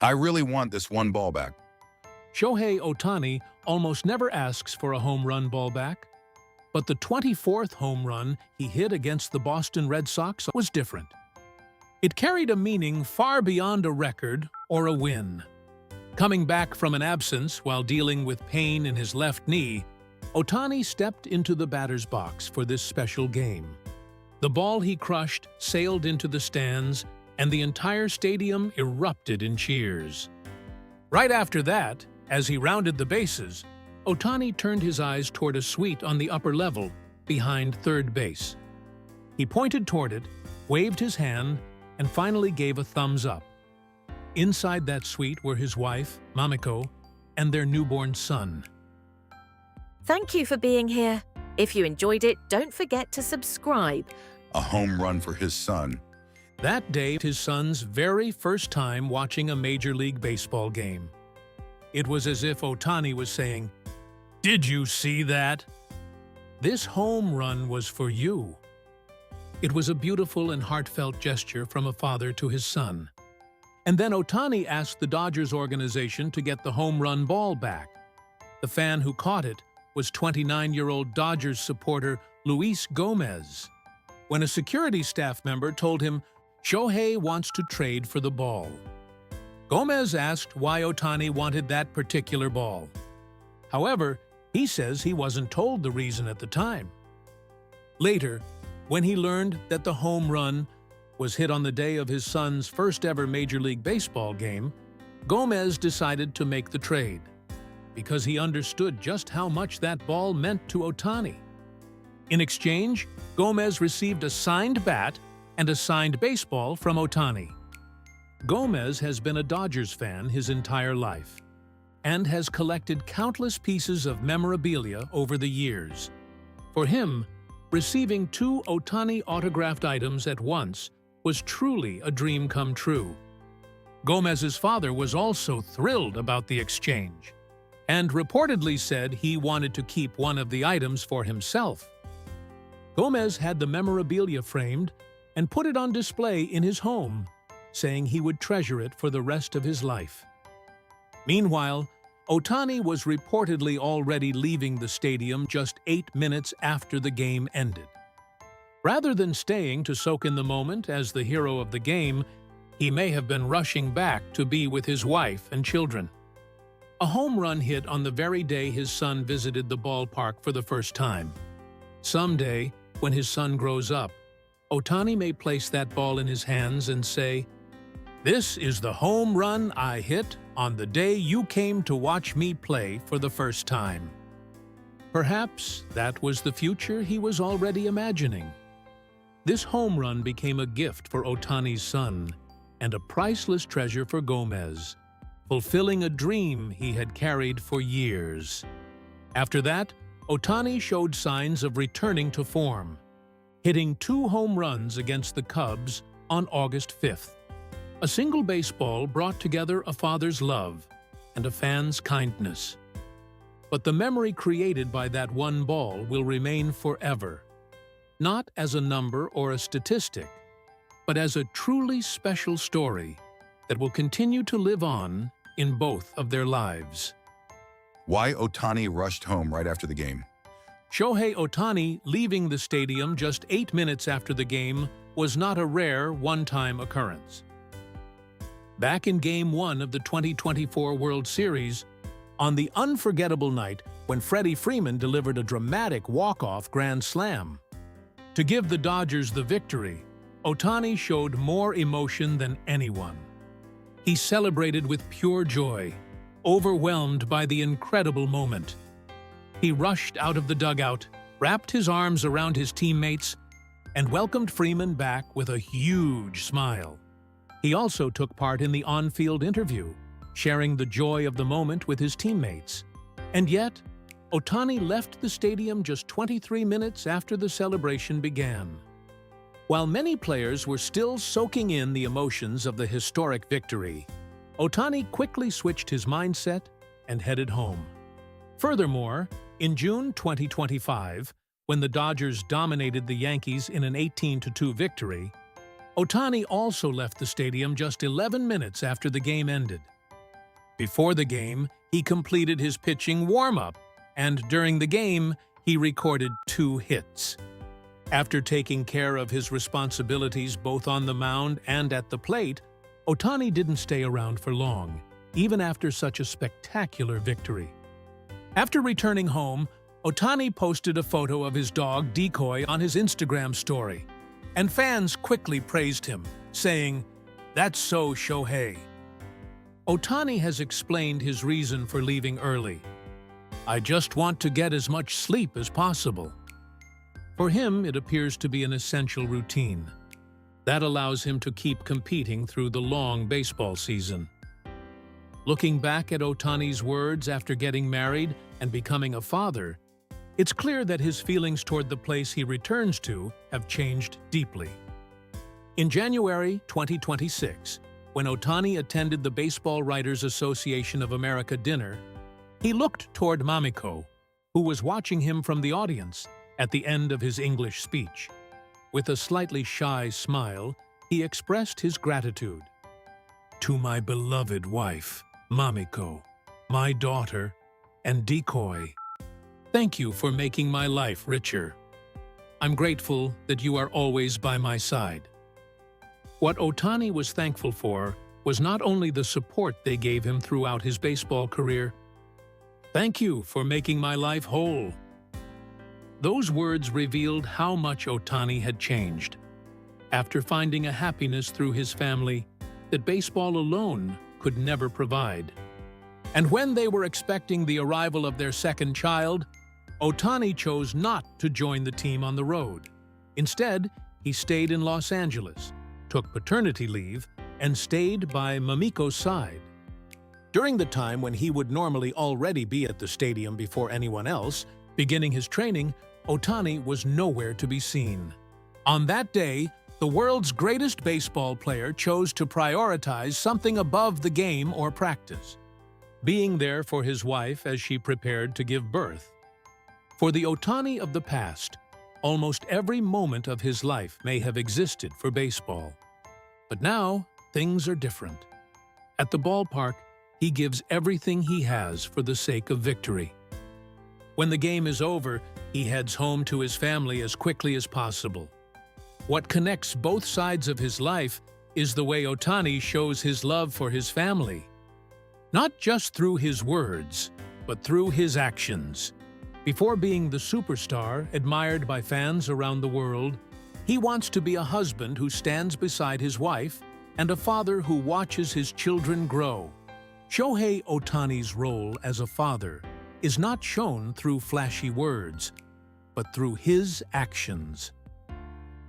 I really want this one ball back. Shohei Ohtani almost never asks for a home run ball back, but the 24th home run he hit against the Boston Red Sox was different. It carried a meaning far beyond a record or a win. Coming back from an absence while dealing with pain in his left knee, Ohtani stepped into the batter's box for this special game. The ball he crushed sailed into the stands, and the entire stadium erupted in cheers. Right after that, as he rounded the bases, Ohtani turned his eyes toward a suite on the upper level, behind third base. He pointed toward it, waved his hand, and finally gave a thumbs up. Inside that suite were his wife, Mamiko, and their newborn son. Thank you for being here. If you enjoyed it, don't forget to subscribe. A home run for his son. That day, his son's very first time watching a Major League Baseball game. It was as if Ohtani was saying, "Did you see that? This home run was for you." It was a beautiful and heartfelt gesture from a father to his son. And then Ohtani asked the Dodgers organization to get the home run ball back. The fan who caught it was 29-year-old Dodgers supporter Luis Gomez. When a security staff member told him Shohei wants to trade for the ball, Gomez asked why Ohtani wanted that particular ball. However, he says he wasn't told the reason at the time. Later, when he learned that the home run was hit on the day of his son's first-ever Major League Baseball game, Gomez decided to make the trade, because he understood just how much that ball meant to Ohtani. In exchange, Gomez received a signed bat and a signed baseball from Ohtani. Gomez has been a Dodgers fan his entire life and has collected countless pieces of memorabilia over the years. For him, receiving 2 Ohtani autographed items at once was truly a dream come true. Gomez's father was also thrilled about the exchange and reportedly said he wanted to keep one of the items for himself. Gomez had the memorabilia framed and put it on display in his home, saying he would treasure it for the rest of his life. Meanwhile, Ohtani was reportedly already leaving the stadium just 8 minutes after the game ended. Rather than staying to soak in the moment as the hero of the game, he may have been rushing back to be with his wife and children. A home run hit on the very day his son visited the ballpark for the first time. Someday, when his son grows up, Ohtani may place that ball in his hands and say, "This is the home run I hit on the day you came to watch me play for the first time." Perhaps that was the future he was already imagining. This home run became a gift for Ohtani's son and a priceless treasure for Gomez, fulfilling a dream he had carried for years. After that, Ohtani showed signs of returning to form, hitting 2 home runs against the Cubs on August 5th. A single baseball brought together a father's love and a fan's kindness. But the memory created by that one ball will remain forever, not as a number or a statistic, but as a truly special story that will continue to live on in both of their lives. Why Ohtani rushed home right after the game? Shohei Ohtani leaving the stadium just 8 minutes after the game was not a rare one-time occurrence. Back in Game 1 of the 2024 World Series, on the unforgettable night when Freddie Freeman delivered a dramatic walk-off grand slam. To give the Dodgers the victory, Ohtani showed more emotion than anyone. He celebrated with pure joy, overwhelmed by the incredible moment. He rushed out of the dugout, wrapped his arms around his teammates, and welcomed Freeman back with a huge smile. He also took part in the on-field interview, sharing the joy of the moment with his teammates. And yet, Ohtani left the stadium just 23 minutes after the celebration began. While many players were still soaking in the emotions of the historic victory, Ohtani quickly switched his mindset and headed home. Furthermore, in June 2025, when the Dodgers dominated the Yankees in an 18-2 victory, Ohtani also left the stadium just 11 minutes after the game ended. Before the game, he completed his pitching warm-up, and during the game, he recorded 2 hits. After taking care of his responsibilities both on the mound and at the plate, Ohtani didn't stay around for long, even after such a spectacular victory. After returning home, Ohtani posted a photo of his dog Decoy on his Instagram story, and fans quickly praised him, saying, "That's so Shohei." Ohtani has explained his reason for leaving early. "I just want to get as much sleep as possible." For him, it appears to be an essential routine. That allows him to keep competing through the long baseball season. Looking back at Ohtani's words after getting married and becoming a father, it's clear that his feelings toward the place he returns to have changed deeply. In January 2026, when Ohtani attended the Baseball Writers Association of America dinner, he looked toward Mamiko, who was watching him from the audience at the end of his English speech. With a slightly shy smile, he expressed his gratitude. "To my beloved wife, Mamiko, my daughter, and Decoy, thank you for making my life richer. I'm grateful that you are always by my side." What Ohtani was thankful for was not only the support they gave him throughout his baseball career. "Thank you for making my life whole." Those words revealed how much Ohtani had changed. After finding a happiness through his family that baseball alone could never provide. And when they were expecting the arrival of their second child, Ohtani chose not to join the team on the road. Instead, he stayed in Los Angeles, took paternity leave, and stayed by Mamiko's side. During the time when he would normally already be at the stadium before anyone else, beginning his training, Ohtani was nowhere to be seen. On that day, the world's greatest baseball player chose to prioritize something above the game or practice, being there for his wife as she prepared to give birth. For the Ohtani of the past, almost every moment of his life may have existed for baseball. But now, things are different. At the ballpark, he gives everything he has for the sake of victory. When the game is over, he heads home to his family as quickly as possible. What connects both sides of his life is the way Ohtani shows his love for his family. Not just through his words, but through his actions. Before being the superstar admired by fans around the world, he wants to be a husband who stands beside his wife and a father who watches his children grow. Shohei Ohtani's role as a father is not shown through flashy words, but through his actions.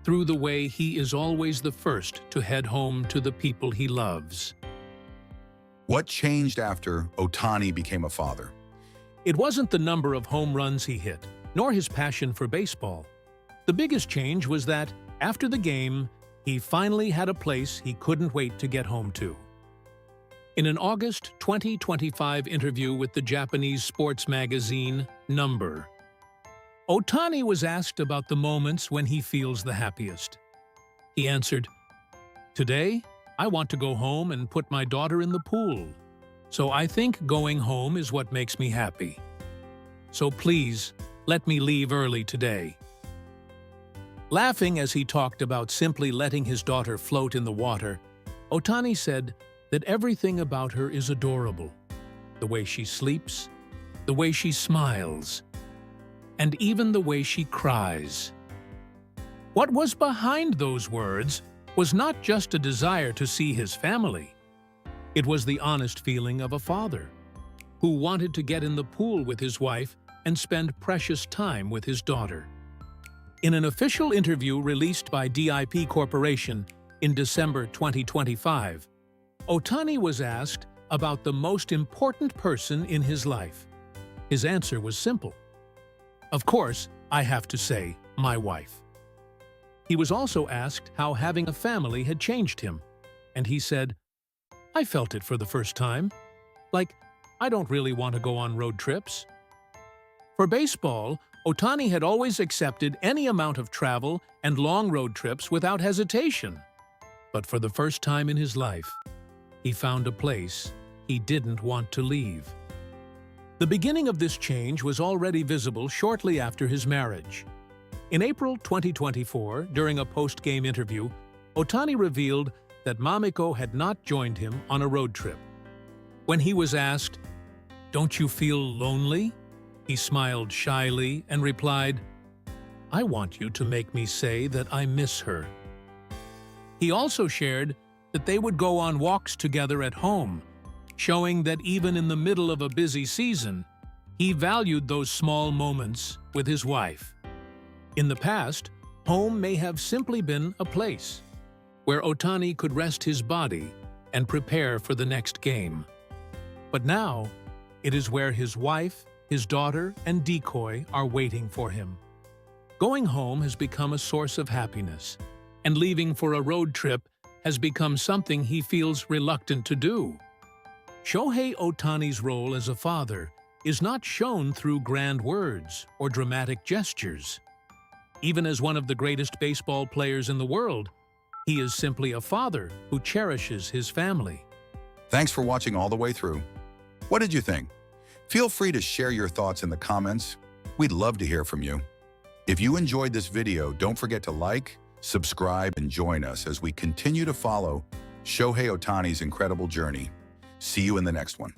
Through the way he is always the first to head home to the people he loves. What changed after Ohtani became a father? It wasn't the number of home runs he hit, nor his passion for baseball. The biggest change was that, after the game, he finally had a place he couldn't wait to get home to. In an August 2025 interview with the Japanese sports magazine Number, Ohtani was asked about the moments when he feels the happiest. He answered, "Today, I want to go home and put my daughter in the pool. So I think going home is what makes me happy. So please, let me leave early today." Laughing as he talked about simply letting his daughter float in the water, Ohtani said that everything about her is adorable. The way she sleeps, the way she smiles, and even the way she cries. What was behind those words was not just a desire to see his family. It was the honest feeling of a father who wanted to get in the pool with his wife and spend precious time with his daughter. In an official interview released by DIP Corporation in December 2025, Ohtani was asked about the most important person in his life. His answer was simple. "Of course, I have to say, my wife." He was also asked how having a family had changed him, and he said, "I felt it for the first time. Like, I don't really want to go on road trips." For baseball, Ohtani had always accepted any amount of travel and long road trips without hesitation. But for the first time in his life, he found a place he didn't want to leave. The beginning of this change was already visible shortly after his marriage. In April 2024, during a post-game interview, Ohtani revealed that Mamiko had not joined him on a road trip. When he was asked, "Don't you feel lonely?" he smiled shyly and replied, "I want you to make me say that I miss her." He also shared that they would go on walks together at home, showing that even in the middle of a busy season, he valued those small moments with his wife. In the past, home may have simply been a place where Ohtani could rest his body and prepare for the next game. But now, it is where his wife, his daughter, and decoy are waiting for him. Going home has become a source of happiness, and leaving for a road trip has become something he feels reluctant to do. Shohei Ohtani's role as a father is not shown through grand words or dramatic gestures. Even as one of the greatest baseball players in the world, he is simply a father who cherishes his family. Thanks for watching all the way through. What did you think? Feel free to share your thoughts in the comments. We'd love to hear from you. If you enjoyed this video, don't forget to like, subscribe, and join us as we continue to follow Shohei Ohtani's incredible journey. See you in the next one.